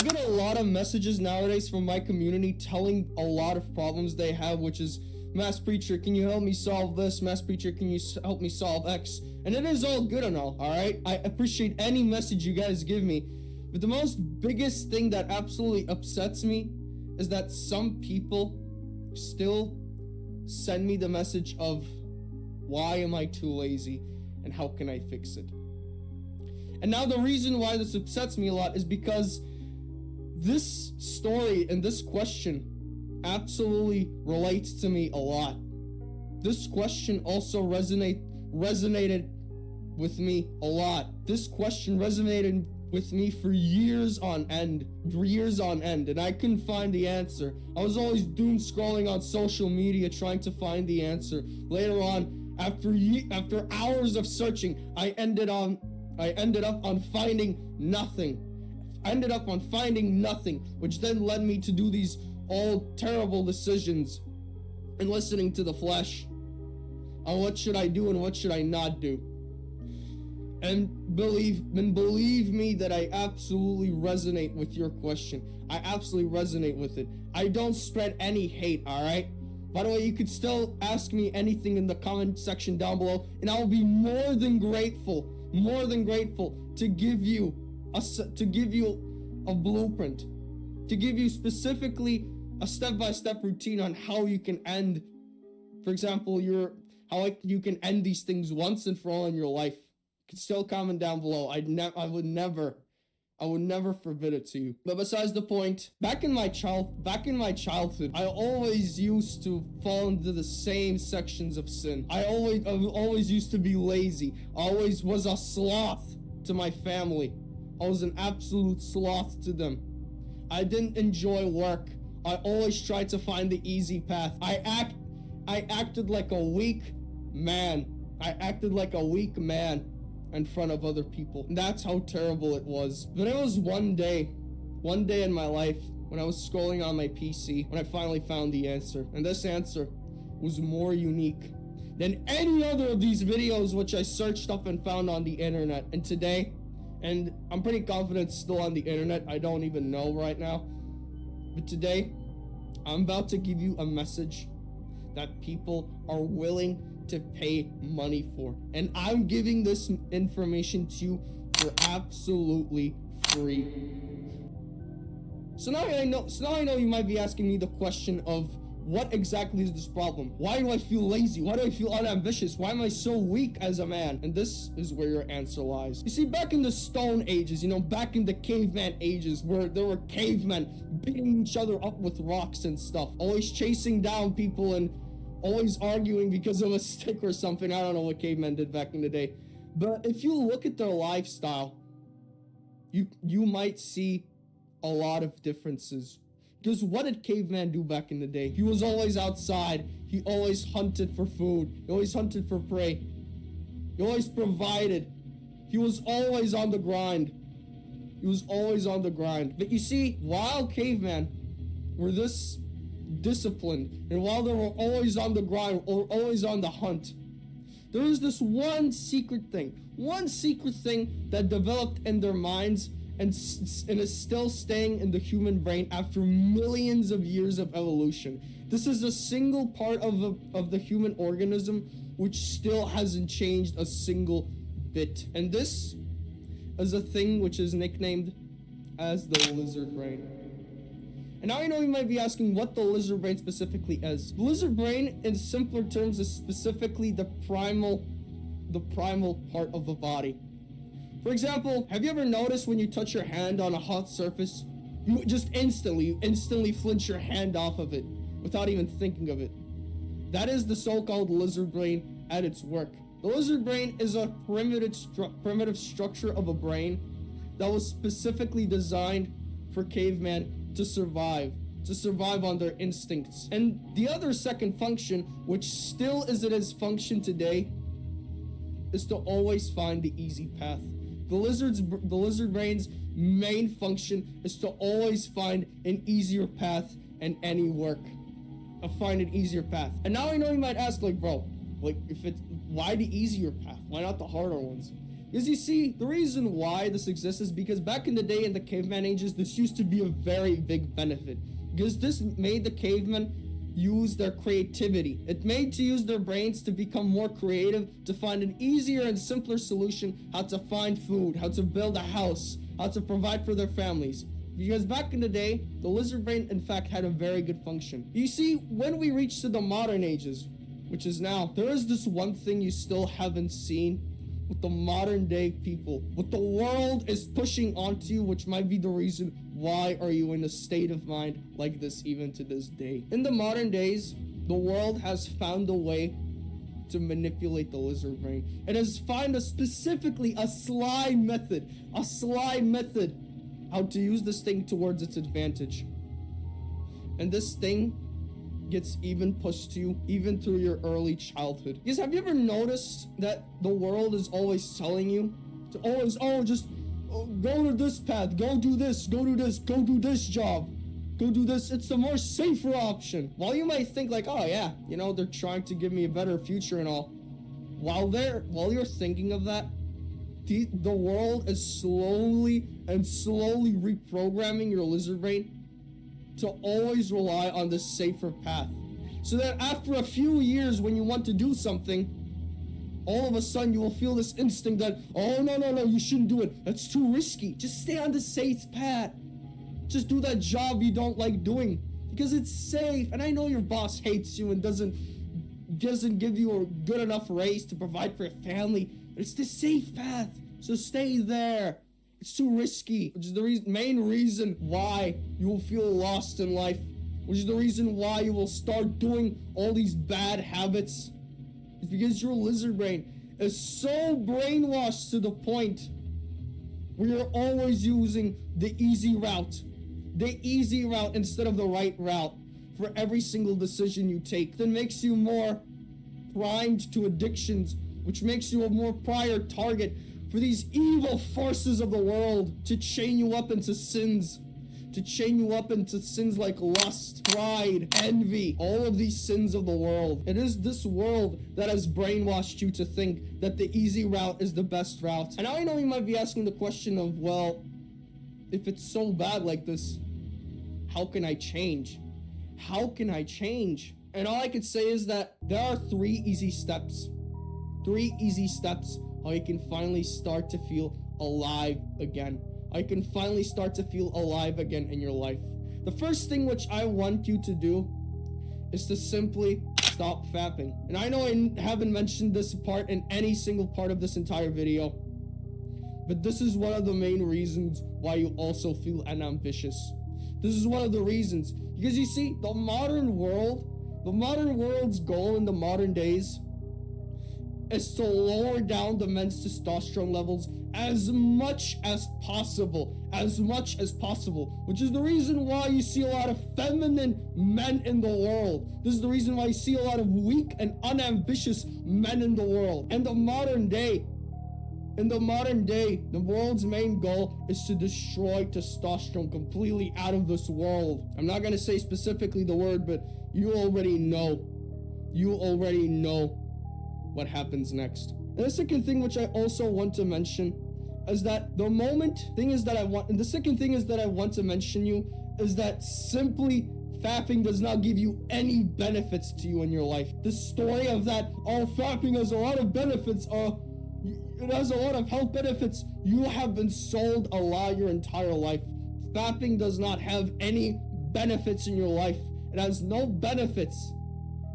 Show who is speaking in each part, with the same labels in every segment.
Speaker 1: I get a lot of messages nowadays from my community telling a lot of problems they have, which is, Mass Preacher, can you help me solve this? Mass Preacher, can you help me solve X? And it is all good and all right? I appreciate any message you guys give me. But the biggest thing that absolutely upsets me is that some people still send me the message of, why am I too lazy and how can I fix it? And now the reason why this upsets me a lot is because this story and this question absolutely relates to me a lot. This question also resonated with me a lot. This question resonated with me for years on end, and I couldn't find the answer. I was always doom scrolling on social media trying to find the answer. Later on, after hours of searching, I ended up on finding nothing. Which then led me to do these all terrible decisions and listening to the flesh on what should I do and what should I not do. And believe me that I absolutely resonate with your question. I absolutely resonate with it. I don't spread any hate, alright? By the way, you could still ask me anything in the comment section down below, and I will be more than grateful to give you a blueprint, to give you specifically a step-by-step routine on how you can end, for example, how you can end these things once and for all in your life. You can still comment down below. I would never forbid it to you. But besides the point, back in my childhood, I always used to fall into the same sections of sin. I always used to be lazy. I always was a sloth to my family. I was an absolute sloth to them. I didn't enjoy work. I always tried to find the easy path. I acted like a weak man. In front of other people. And that's how terrible it was. But it was one day in my life when I was scrolling on my PC when I finally found the answer. And this answer was more unique than any other of these videos which I searched up and found on the internet. And today, and I'm pretty confident it's still on the internet, I don't even know right now. But today, I'm about to give you a message that people are willing to pay money for, and I'm giving this information to you for absolutely free. So now I know you might be asking me the question of, what exactly is this problem? Why do I feel lazy? Why do I feel unambitious? Why am I so weak as a man? And this is where your answer lies. You see, back in the Stone Ages, back in the caveman ages, where there were cavemen beating each other up with rocks and stuff, always chasing down people and always arguing because of a stick or something. I don't know what cavemen did back in the day. But if you look at their lifestyle, you might see a lot of differences. Because what did caveman do back in the day? He was always outside. He always hunted for food. He always hunted for prey. He always provided. He was always on the grind. But you see, while cavemen were this disciplined, and while they were always on the grind or always on the hunt, there is this one secret thing that developed in their minds and is still staying in the human brain after millions of years of evolution. This is a single part of the human organism which still hasn't changed a single bit, and this is a thing which is nicknamed as the lizard brain. And now I know you might be asking what the lizard brain specifically is. The lizard brain, in simpler terms, is specifically the primal part of the body. For example, have you ever noticed when you touch your hand on a hot surface, you instantly flinch your hand off of it without even thinking of it? That is the so-called lizard brain at its work. The lizard brain is a primitive structure of a brain that was specifically designed for caveman to survive on their instincts. And the other second function, which still is its function today, is to always find the easy path. The lizard brain's main function is to always find an easier path in any work. Find an easier path. And now I know you might ask, bro, why the easier path? Why not the harder ones? Because you see, the reason why this exists is because back in the day in the caveman ages, this used to be a very big benefit. Because this made the cavemen use their creativity. It made to use their brains to become more creative, to find an easier and simpler solution, how to find food, how to build a house, how to provide for their families. Because back in the day, the lizard brain in fact had a very good function. You see, when we reach to the modern ages, which is now, there is this one thing you still haven't seen with the modern day people. What the world is pushing onto you, which might be the reason why are you in a state of mind like this even to this day. In the modern days, the world has found a way to manipulate the lizard brain. It has found specifically a sly method how to use this thing towards its advantage. And this thing gets even pushed to you even through your early childhood. Because have you ever noticed that the world is always telling you to always, go to this path, go do this, go do this, go do this job, go do this. It's the more safer option. While you might think like, oh yeah, you know, they're trying to give me a better future and all. While you're thinking of that, the world is slowly reprogramming your lizard brain to always rely on the safer path. So that after a few years when you want to do something, all of a sudden you will feel this instinct that, oh no, you shouldn't do it. That's too risky. Just stay on the safe path. Just do that job you don't like doing because it's safe. And I know your boss hates you and doesn't give you a good enough raise to provide for your family, but it's the safe path. So stay there. It's too risky, which is the main reason why you will feel lost in life, which is the reason why you will start doing all these bad habits. It's because your lizard brain is so brainwashed to the point where you're always using the easy route instead of the right route for every single decision you take. That makes you more primed to addictions, which makes you a more prior target for these evil forces of the world to chain you up into sins. To chain you up into sins like lust, pride, envy, all of these sins of the world. It is this world that has brainwashed you to think that the easy route is the best route. And I know you might be asking the question of, well, if it's so bad like this, how can I change? How can I change? And all I could say is that there are 3 easy steps. 3 easy steps how you can finally start to feel alive again. I can finally start to feel alive again in your life. The first thing which I want you to do is to simply stop fapping. And I know I haven't mentioned this part in any single part of this entire video, but this is one of the main reasons why you also feel unambitious. This is one of the reasons. Because you see, the modern world's goal in the modern days is to lower down the men's testosterone levels as much as possible, which is the reason why you see a lot of feminine men in the world. This is the reason why you see a lot of weak and unambitious men in the world. In the modern day, the world's main goal is to destroy testosterone completely out of this world. I'm not gonna say specifically the word, but you already know what happens next. And the second thing which I also want to mention is that the second thing is that I want to mention you is that simply fapping does not give you any benefits to you in your life. The story of that, fapping has a lot of benefits, it has a lot of health benefits. You have been sold a lie your entire life. Fapping does not have any benefits in your life. It has no benefits.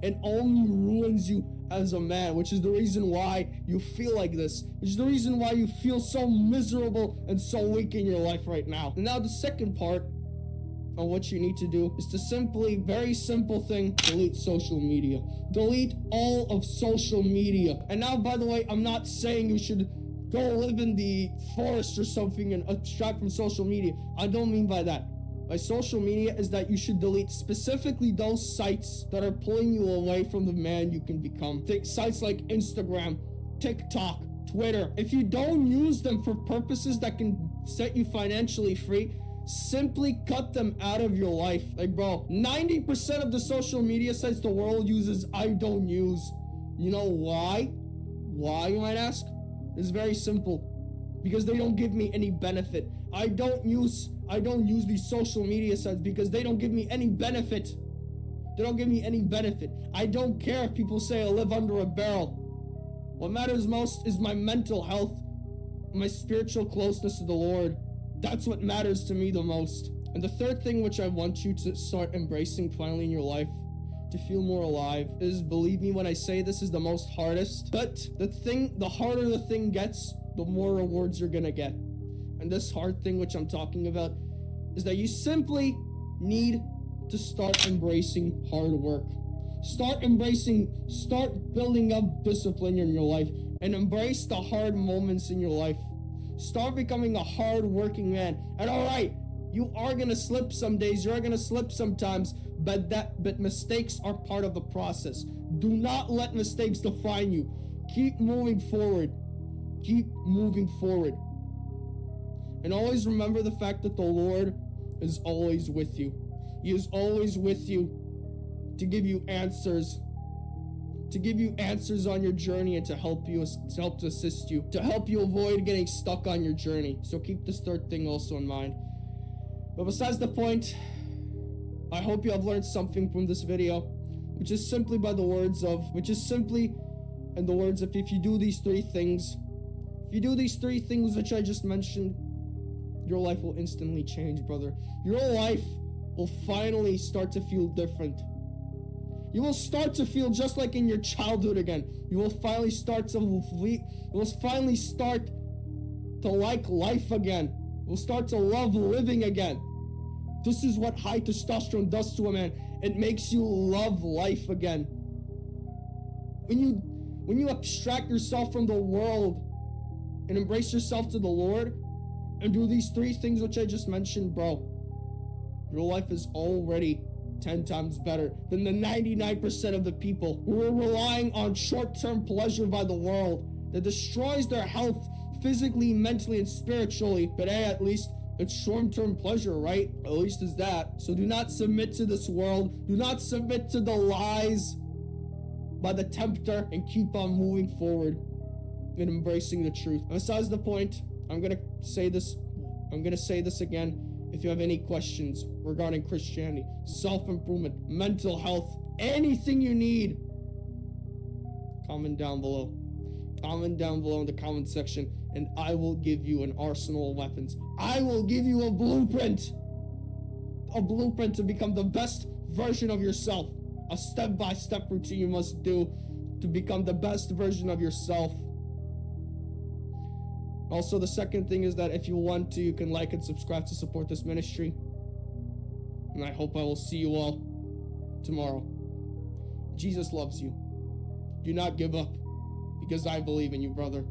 Speaker 1: It only ruins you as a man, which is the reason why you feel like this, which is the reason why you feel so miserable and so weak in your life right now. And now the second part of what you need to do is to very simple thing, delete social media. Delete all of social media. And now, by the way, I'm not saying you should go live in the forest or something and abstract from social media. I don't mean by that. By social media is that you should delete specifically those sites that are pulling you away from the man you can become. Sites like Instagram, TikTok, Twitter. If you don't use them for purposes that can set you financially free, simply cut them out of your life. Like, bro, 90% of the social media sites the world uses, I don't use. You know why? Why, you might ask? It's very simple. Because they don't give me any benefit. I don't use these social media sites because they don't give me any benefit. They don't give me any benefit. I don't care if people say I live under a barrel. What matters most is my mental health, my spiritual closeness to the Lord. That's what matters to me the most. And the third thing which I want you to start embracing finally in your life to feel more alive is, believe me when I say this is the most hardest, but the harder the thing gets, the more rewards you're gonna get. And this hard thing which I'm talking about is that you simply need to start embracing hard work. Start building up discipline in your life and embrace the hard moments in your life. Start becoming a hard working man. And alright, you are gonna slip some days, you're gonna slip sometimes, but mistakes are part of the process. Do not let mistakes define you. Keep moving forward. Keep moving forward. And always remember the fact that the Lord is always with you. He is always with you to give you answers. To give you answers on your journey and to help to assist you. To help you avoid getting stuck on your journey. So keep this third thing also in mind. But besides the point, I hope you have learned something from this video, which is simply in the words of if you do these three things, which I just mentioned, your life will instantly change, brother. Your life will finally start to feel different. You will start to feel just like in your childhood again. You will finally start to like life again. You will start to love living again. This is what high testosterone does to a man. It makes you love life again. When you abstract yourself from the world and embrace yourself to the Lord and do these three things which I just mentioned, bro, your life is already 10 times better than the 99% of the people who are relying on short-term pleasure by the world that destroys their health physically, mentally, and spiritually. But hey, at least it's short-term pleasure, right? At least it's that. So do not submit to this world. Do not submit to the lies by the tempter, and keep on moving forward and embracing the truth. And besides the point, I'm gonna say this again. If you have any questions regarding Christianity, self-improvement, mental health, anything you need, comment down below. Comment down below in the comment section, and I will give you an arsenal of weapons. I will give you a blueprint to become the best version of yourself. A step-by-step routine you must do to become the best version of yourself. Also, the second thing is that if you want to, you can like and subscribe to support this ministry. And I hope I will see you all tomorrow. Jesus loves you. Do not give up, because I believe in you, brother.